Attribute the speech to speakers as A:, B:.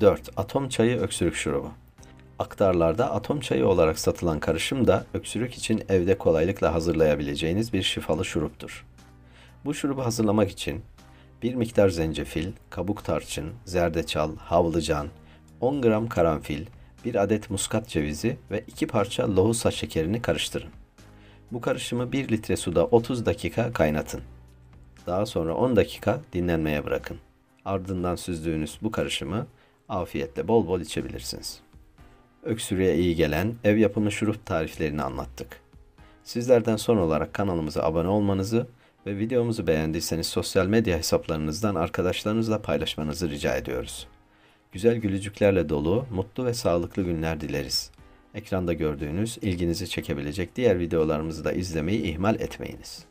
A: 4. Atom çayı öksürük şurubu. Aktarlarda atom çayı olarak satılan karışım da öksürük için evde kolaylıkla hazırlayabileceğiniz bir şifalı şuruptur. Bu şurubu hazırlamak için bir miktar zencefil, kabuk tarçın, zerdeçal, havlıcan, 10 gram karanfil, bir adet muskat cevizi ve 2 parça lohusa şekerini karıştırın. Bu karışımı 1 litre suda 30 dakika kaynatın. Daha sonra 10 dakika dinlenmeye bırakın. Ardından süzdüğünüz bu karışımı afiyetle bol bol içebilirsiniz. Öksürüğe iyi gelen ev yapımı şurup tariflerini anlattık. Sizlerden son olarak kanalımıza abone olmanızı ve videomuzu beğendiyseniz sosyal medya hesaplarınızdan arkadaşlarınızla paylaşmanızı rica ediyoruz. Güzel gülücüklerle dolu, mutlu ve sağlıklı günler dileriz. Ekranda gördüğünüz ilginizi çekebilecek diğer videolarımızı da izlemeyi ihmal etmeyiniz.